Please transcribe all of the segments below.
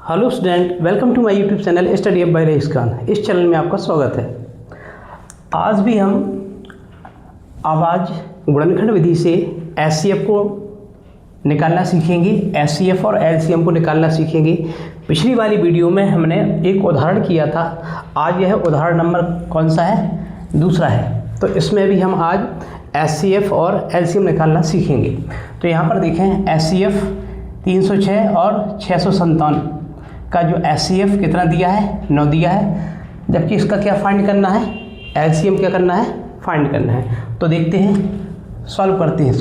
Hello student, welcome to my YouTube channel study up by Raees Khan. इस चैनल में आपका स्वागत है। आज भी हम आवाज़ गुणनखंड विधि से एचसीएफ को निकालना सीखेंगे, एचसीएफ और एलसीएम को निकालना सीखेंगे। पिछली वाली वीडियो में हमने एक उदाहरण किया था। आज यह उदाहरण नंबर कौन सा है? दूसरा है। तो इसमें भी हम आज एचसीएफ और एलसीएम निकालना सीखेंगे। तो यहाँ पर देखें, एचसीएफ 306 और 657 का जो एचसीएफ कितना दिया है? 9 दिया है। जबकि इसका क्या फाइंड करना है? एलसीएम क्या करना है? फाइंड करना है। तो देखते हैं, सॉल्व करते हैं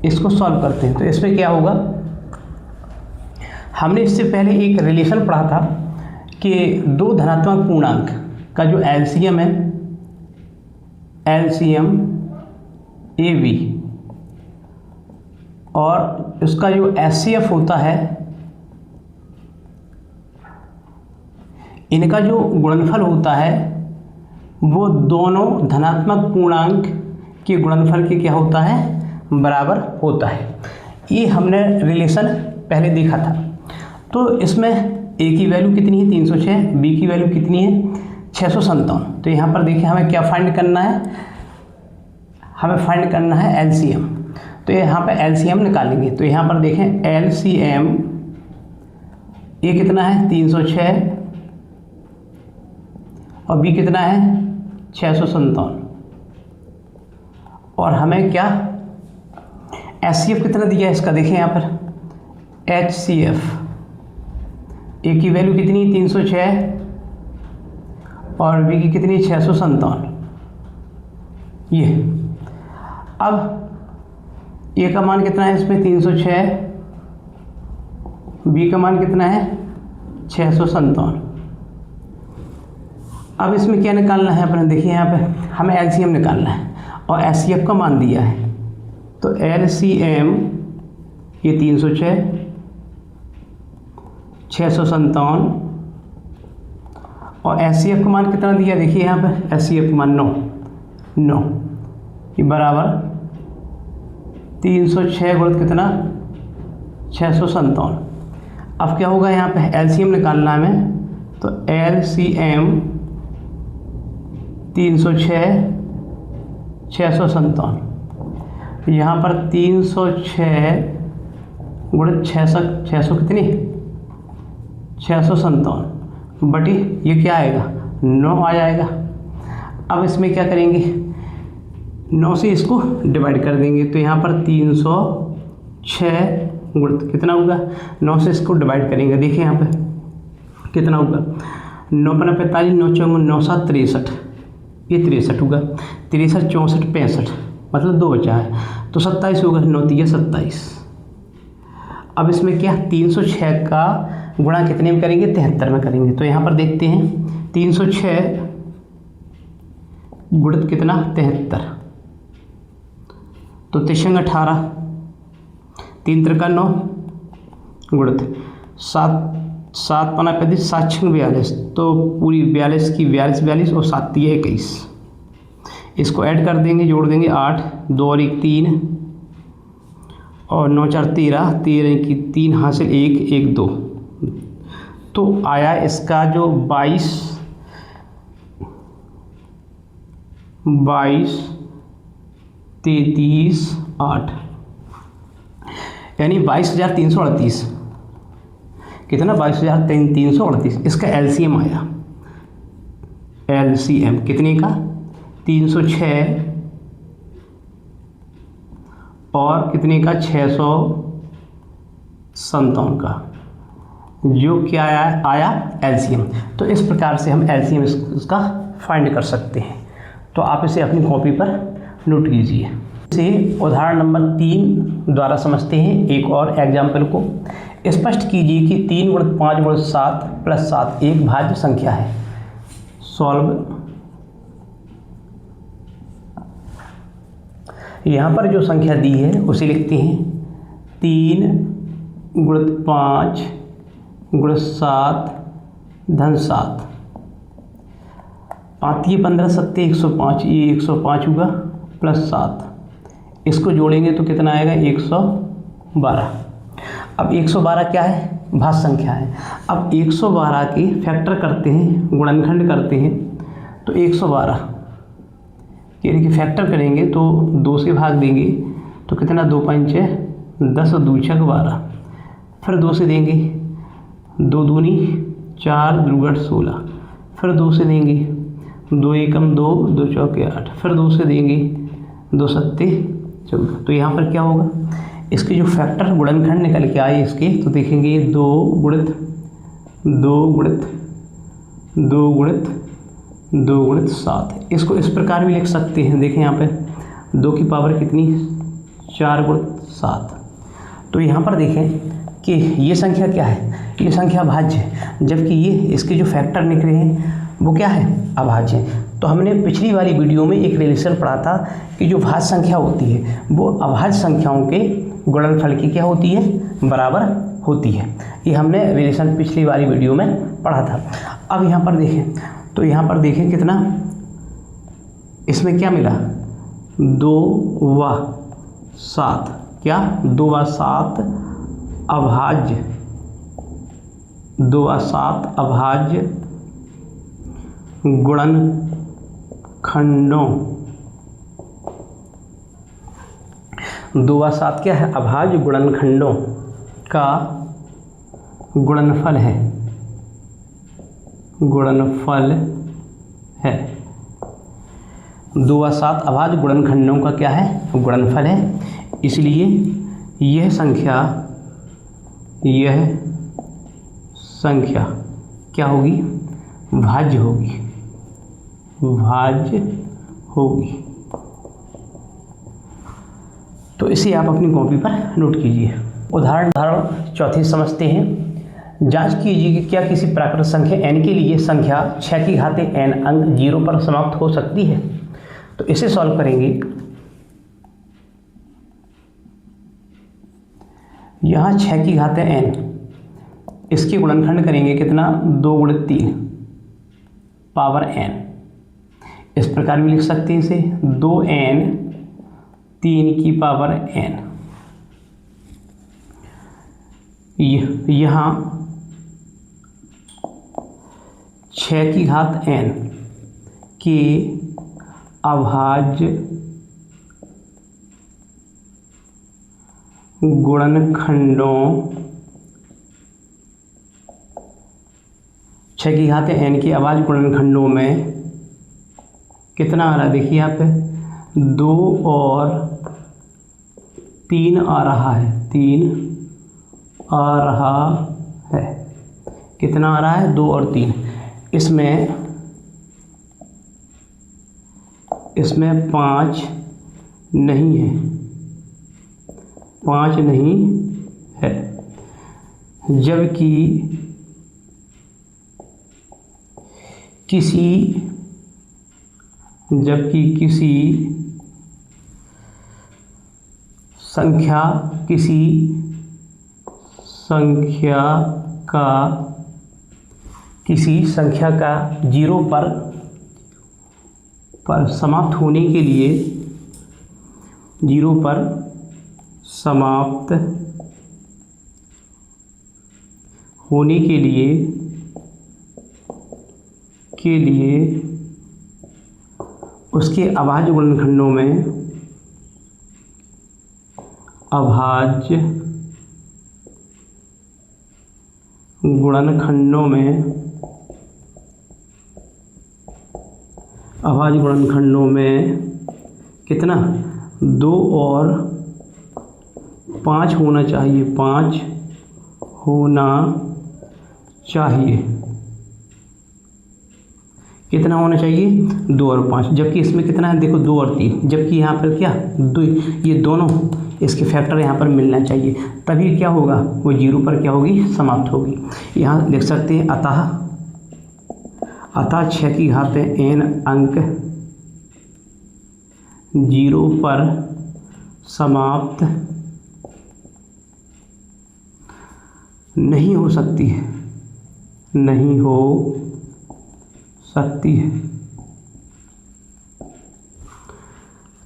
इसको सॉल्व करते हैं। तो इसमें क्या होगा, हमने इससे पहले एक रिलेशन पढ़ा था कि दो धनात्मक पूर्णांक का जो एलसीएम है, एलसीएम AB, और उसका जो एचसीएफ होता है, इनका जो गुणनफल होता है वो दोनों धनात्मक पूर्णांक के गुणनफल के क्या होता है? बराबर होता है। ये हमने रिलेशन पहले देखा था। तो इसमें A की वैल्यू कितनी है? 306। B की वैल्यू कितनी है? 657। तो यहाँ पर देखिए, हमें क्या फाइंड करना है? हमें फाइंड करना है एलसीएम। तो यहाँ पे एलसीएम निकालेंगे। तो यहाँ पर देखें, एलसीएम ये कितना है? 306, और B कितना है? 657। और हमें क्या एचसीएफ कितना दिया है इसका? देखिए यहाँ पर एचसीएफ, A की वैल्यू कितनी है? 306, और B की कितनी? 657। ये अब A का मान कितना है इसमें? 306। B का मान कितना है? 657। अब इसमें क्या निकालना है अपने? देखिए यहाँ पे हमें एलसीएम निकालना है और एचसीएफ का मान दिया है। तो एलसीएम ये 306, 657, और एचसीएफ का मान कितना दिया? देखिए यहाँ पे एचसीएफ का मान 9 ये बराबर 306 गुणित कितना? 657। अब क्या होगा, यहाँ पे एलसीएम निकालना है हमें। तो एलसीएम 306, 657। यहाँ पर 306 गुणित 600 कितनी? 657 बटी ये क्या आएगा? 9 आ जाएगा। अब इसमें क्या करेंगे? 9 से इसको डिवाइड कर देंगे। तो यहाँ पर 306 गुणित कितना होगा? 9 से इसको डिवाइड करेंगे। देखिए यहाँ पे कितना होगा? 9 × 45, 9 × 4 = 9, 7 = 63। ये 63 होगा। 63, 64, 65, मतलब 2 बचा है। तो 27 होगा। 9 × 3 = 27। अब इसमें क्या? 306 का गुणा कितने में करेंगे? 73 में करेंगे। तो यहाँ पर देखते हैं, 306 गुणित कितना? 73। तो 3 × 18, 3 × 9 गुणित 7 7 × 35, 7 × 42। तो पूरी 42 की 42 और 7 × 21। इसको ऐड कर देंगे, जोड़ देंगे। 8, 2 और 1 3, और 9 × 4 = 13, 13 की 3 हासिल 1, 1 2। तो आया इसका जो 22, 33, 8, यानी 22,338। कितना? 22,338। इसका एलसीएम आया। एलसीएम कितने का? 306 और कितने का? 657 का, जो क्या आया? एलसीएम। तो इस प्रकार से हम एलसीएम इसका फाइंड कर सकते हैं। तो आप इसे अपनी कॉपी पर नोट कीजिए। इसे उदाहरण नंबर 3 द्वारा समझते हैं एक और एग्जाम्पल को। स्पष्ट कीजिए कि 3 × 5 × 7 + 7 एक भाज्य संख्या है। सॉल्व। यहाँ पर जो संख्या दी है उसे लिखते हैं 3 × 5 × 7 धन 7। 5 × 15 = 7, 105। ये 105 होगा प्लस 7। इसको जोड़ेंगे तो कितना आएगा? 112। अब 112 क्या है? भाज्य संख्या है। अब 112 के फैक्टर करते हैं, गुणनखंड करते हैं, तो 112 यानी कि फैक्टर करेंगे तो 2 से भाग देंगे तो कितना, 2 पंचे 10 और 2 छक 12, फिर 2 से देंगे, 2 दूनी 4 दुगट 16, फिर 2 से देंगे, 2 एकम 2, 2 चौके 8, फिर 2 से देंगे, 2 सत्ते 14। तो यहाँ पर क्या होगा, इसके जो फैक्टर गुणनखंड निकल के आए इसके, तो देखेंगे 2 गुणित 2 गुणित 2 गुणित 2 गुणित 7। इसको इस प्रकार भी लिख सकते हैं, देखें यहाँ पे 2 की पावर कितनी, 4 गुणित 7। तो यहाँ पर देखें कि ये संख्या क्या है, ये संख्या भाज्य है, जबकि ये इसके जो फैक्टर निकले हैं वो क्या है, अभाज्य है। तो हमने पिछली वाली वीडियो में एक रिलेशन पढ़ा था कि जो भाज्य संख्या होती है वो अभाज्य संख्याओं के गुणनफल की क्या होती है, बराबर होती है। ये हमने रिलेशन पिछली वाली वीडियो में पढ़ा था। अब यहाँ पर देखें, तो यहाँ पर देखें कितना, इसमें क्या मिला, 2 व 7, क्या 2 व 7 अभाज्य, 2 व 7 अभाज्य गुणनखंडों, 2 व 7 क्या है, अभाज्य गुणनखंडों का गुणनफल है, गुणनफल है। 2 व 7 अभाज्य गुणनखंडों का क्या है, गुणनफल है। इसलिए यह संख्या क्या होगी, भाज्य होगी, भाज्य होगी। तो इसे आप अपनी कॉपी पर नोट कीजिए। उदाहरण चौथी समझते हैं। जांच कीजिए कि क्या किसी प्राकृत संख्या n के लिए संख्या 6 की घाते n अंक 0 पर समाप्त हो सकती है। तो इसे सॉल्व करेंगे। यहाँ 6 की घाते n, इसके गुणनखंड करेंगे कितना, 2 गुणित 3 पावर n। इस प्रकार भी लिख सकते हैं इसे, 2n 3 की पावर n। यहाँ 6 की घात n के अभाज्य गुणनखंडों, 6 की घात n के अभाज्य गुणनखंडों में कितना आ रहा है, देखिए यहाँ पे 2 और 3 आ रहा है, 3 आ रहा है। कितना आ रहा है, 2 और 3। इसमें 5 नहीं है, 5 नहीं है, जबकि किसी संख्या का 0 पर समाप्त होने के लिए, 0 पर समाप्त होने के लिए उसके अभाज्य गुणनखंडों में, अभाज्य गुणनखंडों में कितना, 2 और 5 होना चाहिए, 5 होना चाहिए। कितना होना चाहिए, 2 और 5, जबकि इसमें कितना है, देखो 2 और 3, जबकि यहाँ पर क्या 2, ये दोनों इसके फैक्टर यहाँ पर मिलना चाहिए, तभी क्या होगा, वो 0 पर क्या होगी, समाप्त होगी। यहाँ लिख सकते हैं अतः 6 की घात n अंक 0 पर समाप्त नहीं हो सकती है, नहीं हो सकती है।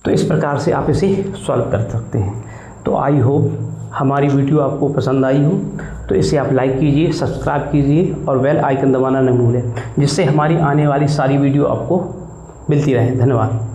तो इस प्रकार से आप इसे सॉल्व कर सकते हैं। तो आई होप हमारी वीडियो आपको पसंद आई हो तो इसे आप लाइक कीजिए, सब्सक्राइब कीजिए और बेल आइकन दबाना न भूलें, जिससे हमारी आने वाली सारी वीडियो आपको मिलती रहे। धन्यवाद।